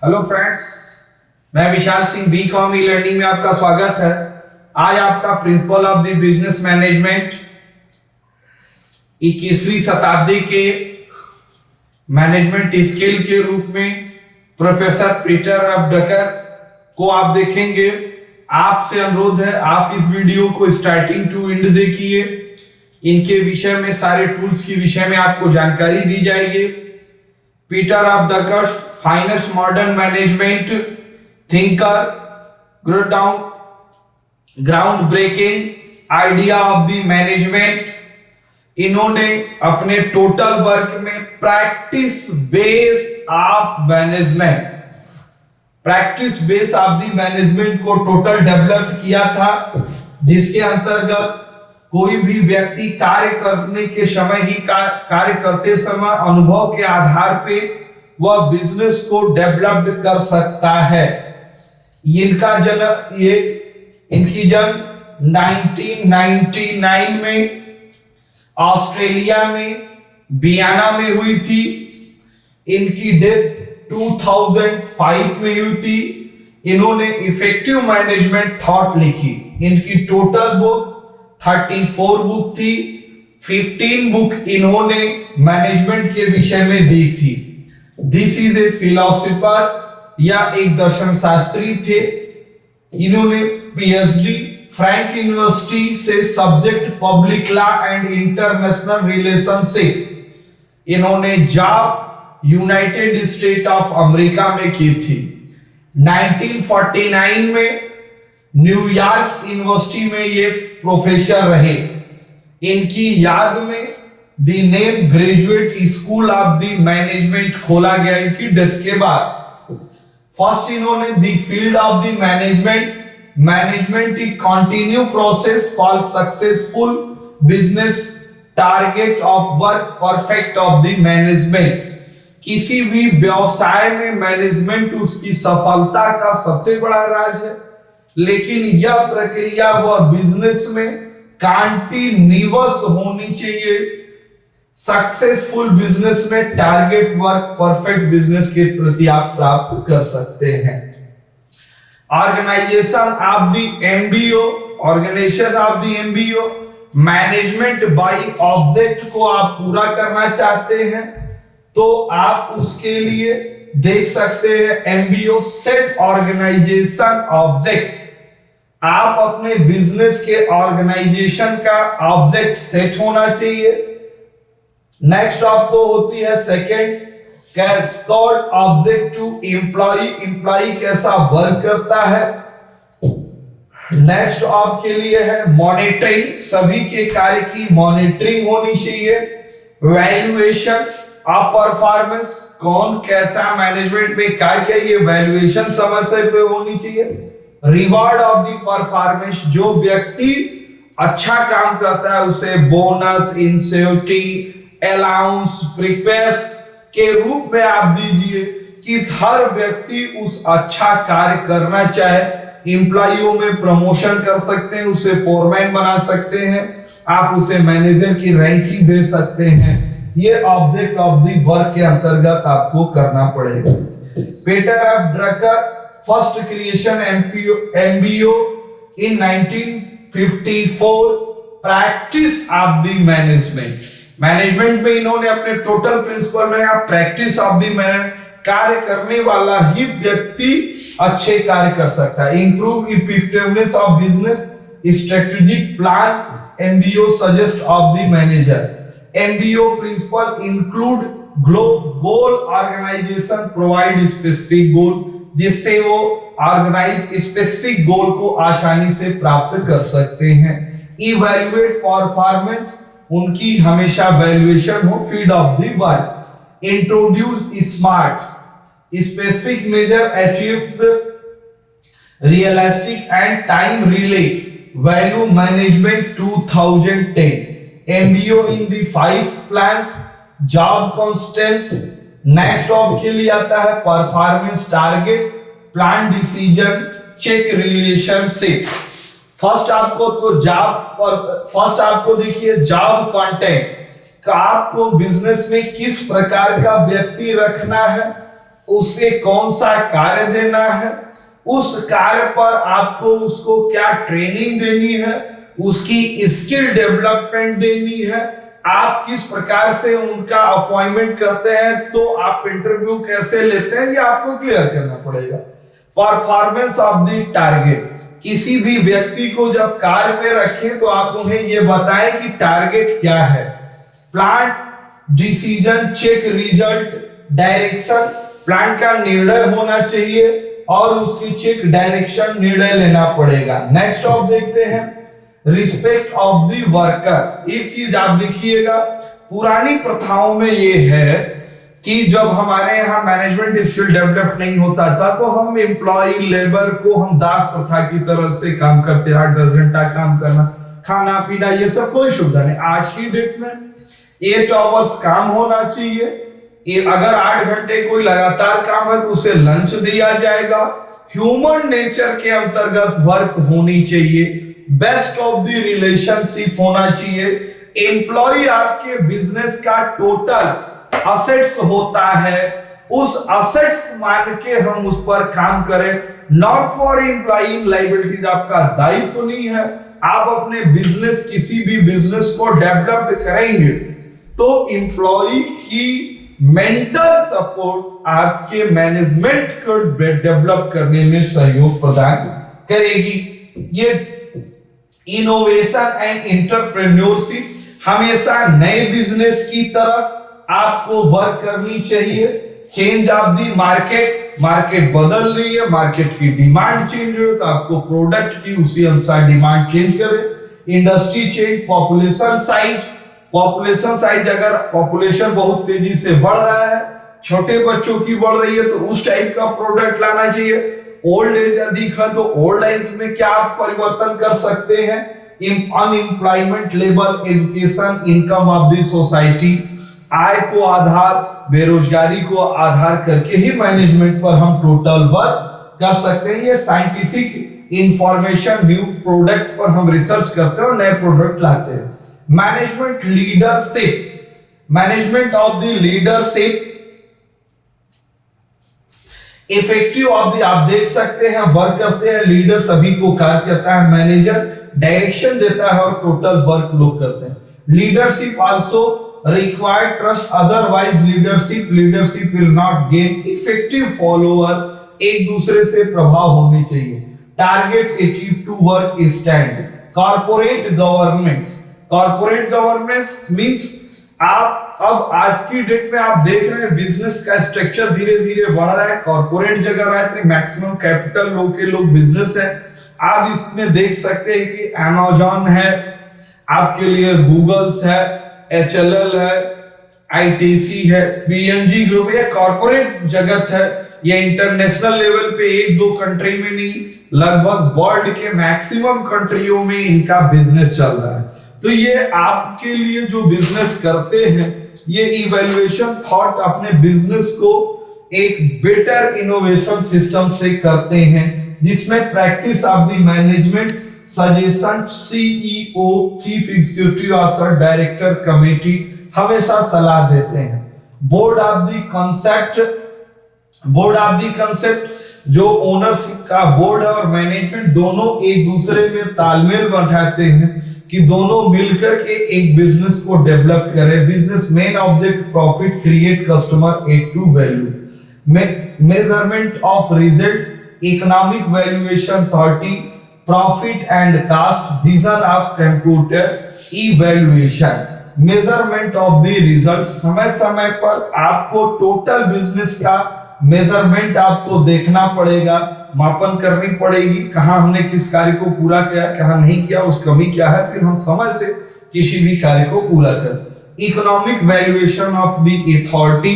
Hello friends, मैं Vishal Singh B com e learning में आपका स्वागत है। आज आपका principle of the business management 21वीं शताब्दी के मैनेजमेंट स्किल के रूप में प्रोफेसर पीटर एफ ड्रकर को आप देखेंगे। आपसे अनुरोध है आप इस वीडियो को स्टार्टिंग टू एंड देखिए। इनके विषय में सारे टूल्स के विषय में आपको जानकारी दी जाएगी। Peter F Drucker finest modern management thinker, ground breaking idea of the management. इन्होंने अपने टोटल वर्क में प्रैक्टिस बेस ऑफ मैनेजमेंट को टोटल डेवलप किया था, जिसके अंतर्गत कोई भी व्यक्ति कार्य करते समय अनुभव के आधार पे वह बिजनेस को डेवलप कर सकता है। इनकी जन्म 1999 में ऑस्ट्रेलिया में वियना में हुई थी। इनकी डेथ 2005 में हुई थी। इन्होंने इफेक्टिव मैनेजमेंट थॉट लिखी। इनकी टोटल बुक 34 बुक थी। 15 बुक इन्होंने मैनेजमेंट के विषय में दी थी। दिस इज ए फिलोसोफर या एक दर्शन शास्त्री थे। इन्होंने पीएचडी फ्रैंक यूनिवर्सिटी से subject public law and international relationship इन्होंने job United State of America में की थी। 1949 में न्यूयॉर्क यूनिवर्सिटी में ये प्रोफेसर रहे। इनकी याद में the name graduate school of the management खोला गया इनकी डेथ के बाद। फर्स्ट इन्होंने the field of the management एक continue process for successful business target of work perfect of the management. किसी भी व्यवसाय में मैनेजमेंट उसकी सफलता का सबसे बड़ा राज है, लेकिन यह प्रक्रिया वह बिजनेस में कंटिन्यूअस होनी चाहिए। सक्सेसफुल बिजनेस में टारगेट वर्क परफेक्ट बिजनेस के प्रति आप प्राप्त कर सकते हैं। Organisation of the MBO management by object को आप पूरा करना चाहते हैं तो आप उसके लिए देख सकते हैं एमबीओ सेट ऑर्गेनाइजेशन ऑब्जेक्ट। आप अपने बिजनेस के ऑर्गेनाइजेशन का ऑब्जेक्ट सेट होना चाहिए। नेक्स्ट आपको होती है सेकंड कैस्कॉर्ड ऑब्जेक्ट टू एम्प्लॉय कैसा वर्क करता है। नेक्स्ट आपके लिए है मॉनिटरिंग, सभी के कार्य की मॉनिटरिंग होनी चाहिए। वैल्यूएशन ऑफ परफॉर्मेंस, कौन कैसा मैनेजमेंट में कार्य किया, ये वैल्यूएशन समय से पे होनी चाहिए। रिवार्ड ऑफ द परफॉर्मेंस, जो व्यक्ति अच्छा काम करता है उसे बोनस, इंसेंटिव, अलाउंस, रिक्वेस्ट के रूप में आप दीजिए कि हर व्यक्ति उस अच्छा कार्य करना चाहे। एम्प्लॉइयों में प्रमोशन कर सकते हैं, उसे फोरमैन बना सकते हैं, आप उसे मैनेजर की रैंकिंग दे सकते हैं। ये ऑब्जेक्ट ऑफ द वर्क के अंतर्गत आपको करना पड़ेगा। Peter F Drucker first creation MBO in 1954 practice of the management में इन्होंने अपने टोटल प्रिंसिपल में प्रैक्टिस ऑफ द मैनेजमेंट, कार्य करने वाला ही व्यक्ति अच्छे कार्य कर सकता है। Improve effectiveness of business strategic plan MBO suggest of the manager. MBO principle include goal organisation provide specific goal, जिससे वो ऑर्गेनाइज स्पेसिफिक गोल को आसानी से प्राप्त कर सकते हैं। इवैल्यूएट परफॉर्मेंस, उनकी हमेशा वैल्यूएशन हो। Feed of the work, introduce smarts, specific measure achieved realistic and time relay value management 2010। MBO in the 5 plans, job constants. Next of के लिए आता है performance target, plan decision, check relationship. First आपको देखिए job content, आपको business में किस प्रकार का व्यक्ति रखना है, उसे कौन सा कार्य देना है, उस कार्य पर आपको उसको क्या ट्रेनिंग देनी है, उसकी स्किल डेवलपमेंट देनी है, आप किस प्रकार से उनका अपॉइंटमेंट करते हैं, तो आप इंटरव्यू कैसे लेते हैं, ये आपको क्लियर करना पड़ेगा। परफॉर्मेंस ऑफ द टारगेट, किसी भी व्यक्ति को जब कार्य पे रखें तो आप उन्हें ये बताएं कि टारगेट क्या है। Plan decision check result direction, plan का निर्णय होना चाहिए और उसकी चेक डायरेक्शन निर्णय लेना पड़ेगा। नेक्स्ट ऑफ देखते हैं रिस्पेक्ट ऑफ द वर्कर। एक चीज आप देखिएगा, पुरानी प्रथाओं में ये है कि जब हमारे यहाँ मैनेजमेंट स्किल डेवलप नहीं होता था तो हम एम्प्लॉय लेबर को हम दास प्रथा की तरह से काम करते, 8-10 घंटा काम करना, खाना पीना ये सब कोई सुविधा नहीं। आज की डेट में 8 आवर्स काम होना चाहिए, अगर 8 घंटे कोई लगातार काम है तो उसे लंच दिया जाएगा। ह्यूमन नेचर के अंतर्गत वर्क होनी चाहिए, बेस्ट ऑफ द रिलेशनशिप होना चाहिए। एम्प्लॉय आपके बिजनेस का टोटल असेट्स होता है, उस असेट्स मान के हम उस पर काम करें, नॉट फॉर एम्प्लॉइंग लायबिलिटीज। आपका दायित्व तो नहीं है, आप अपने बिजनेस किसी भी बिजनेस को डेवलप करेंगे तो एम्प्लॉय की मेंटल सपोर्ट आपके मैनेजमेंट को डेवलप करने में सहयोग प्रदान करेगी। ये इनोवेशन एंड एंटरप्रेन्योरशिप, हमेशा नए बिजनेस की तरफ आपको वर्क करनी चाहिए। Change of the market, market बदल रही है, मार्केट की डिमांड चेंज हो तो आपको प्रोडक्ट की उसी अनुसार डिमांड चेंज करे। Industry change, population size, population size अगर पॉपुलेशन बहुत तेजी से बढ़ रहा है, छोटे बच्चों की बढ़ रही है तो उस टाइप का प्रोडक्ट लाना चाहिए। ओल्ड एज अधिक है तो ओल्ड एज में क्या आप परिवर्तन कर सकते हैं। Unemployment level, education, income of the society, आय को आधार, बेरोजगारी को आधार करके ही मैनेजमेंट पर हम टोटल वर्क कर सकते हैं। ये साइंटिफिक इंफॉर्मेशन न्यू प्रोडक्ट पर हम रिसर्च करते हैं और नए प्रोडक्ट लाते हैं। Management leadership, management of the leadership, effective of the, आप देख सकते हैं वर्क करते हैं लीडर, सभी को कार्य करता है, मैनेजर डायरेक्शन देता है और टोटल वर्क लोग करते हैं। Leadership also required trust, otherwise leadership will not gain effective follower, एक दूसरे से प्रभाव होने चाहिए। Target achieve to work stand. Corporate governance, corporate governance means आप अब आज की डेट में आप देख रहे हैं बिजनेस का स्ट्रक्चर धीरे धीरे बढ़ रहा है, कॉर्पोरेट जगह रहते, मैक्सिमम कैपिटल लोग के लोग बिजनेस है। आप इसमें देख सकते हैं कि अमेज़न है, आपके लिए गूगल्स है, HLL है, ITC है, PNG ग्रुप, ये कॉर्पोरेट जगत है। ये इंटरनेशनल लेवल पे 1-2 कंट्री में नहीं, लगभग वर्ल्ड के मैक्सिमम कंट्रियों में इनका बिजनेस चल रहा है। तो ये आपके लिए जो बिजनेस करते हैं, ये इवैल्यूएशन थॉट अपने बिजनेस को एक बेटर इनोवेशन सिस्टम से करते हैं, जिसमें practice of the management suggestion, CEO, chief executive officer, director, committee हमेशा सलाह देते हैं। बोर्ड ऑफ द कंसेप्ट, जो ओनरशिप का बोर्ड और मैनेजमेंट दोनों एक दूसरे में तालमेल बैठाते हैं कि दोनों मिलकर के एक बिजनेस को डेवलप करें। Business main object profit, create customer, add to value. Measurement of result, economic valuation, 30 profit and cost, vision of computer evaluation. Measurement of the result, समय समय पर आपको टोटल बिजनेस का मेजरमेंट आपको देखना पड़ेगा, मापन करनी पड़ेगी, कहां हमने किस कार्य को पूरा किया, कहां नहीं किया, उस कमी क्या है, फिर हम समय से किसी भी कार्य को पूरा करें। Economic valuation of the authority,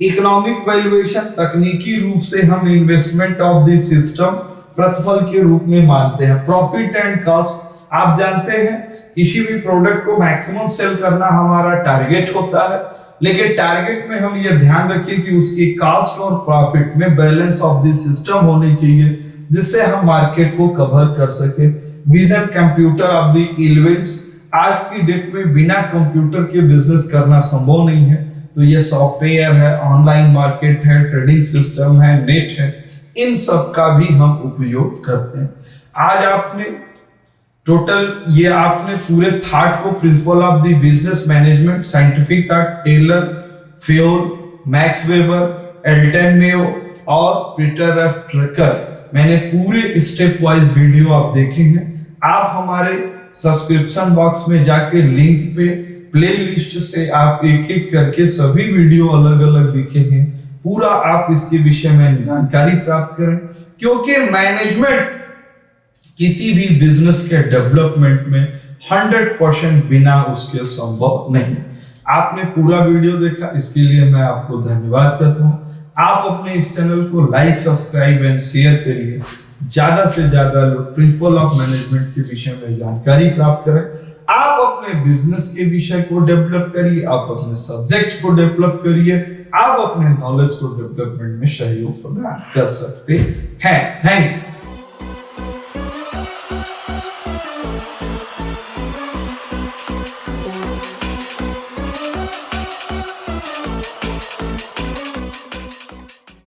economic valuation तकनीकी रूप से हम इन्वेस्टमेंट ऑफ द सिस्टम प्रतिफल के रूप में मानते हैं। प्रॉफिट एंड कॉस्ट, आप जानते हैं किसी भी प्रोडक्ट को मैक्सिमम सेल करना हमारा टारगेट होता है, लेकिन टारगेट में हम ये ध्यान रखिए कि उसकी कॉस्ट और प्रॉफिट में बैलेंस ऑफ द सिस्टम होनी चाहिए, जिससे हम मार्केट को कवर कर सके। विजन कंप्यूटर ऑफ द इलेवेंट्स, आज की डेट में बिना कंप्यूटर के बिजनेस करना संभव नहीं है। तो ये सॉफ्टवेयर है, ऑनलाइन मार्केट है, ट्रेडिंग सिस्टम है, नेट है, इन सब का भी हम उपयोग करते हैं। आज आपने टोटल ये आपने पूरे थॉट को, principle of the business management, scientific thought, Taylor, Fayol, Max Weber, Elton Mayo और पीटर एफ ड्रकर, मैंने पूरे स्टेप वाइज वीडियो आप देखे हैं। आप हमारे सब्सक्रिप्शन बॉक्स में जाके लिंक पे प्लेलिस्ट से आप एक एक करके सभी वीडियो अलग अलग देखे हैं, पूरा आप इसके विषय में जानकारी प्राप्त करें, क्योंकि मैनेजमेंट किसी भी बिजनेस के डेवलपमेंट में 100% बिना उसके संभव नहीं। आपने पूरा वीडियो देखा, इसके लिए मैं आपको धन्यवाद करता हूं। आप अपने इस चैनल को लाइक, सब्सक्राइब एंड शेयर करिए, ज्यादा से ज्यादा लोग प्रिंसिपल ऑफ मैनेजमेंट के विषय में जानकारी प्राप्त करें। आप अपने बिजनेस के विषय को डेवलप करिए, आप अपने सब्जेक्ट को डेवलप करिए, आप अपने नॉलेज को डेवलपमेंट में सहयोग प्रदान कर सकते हैं। थैंक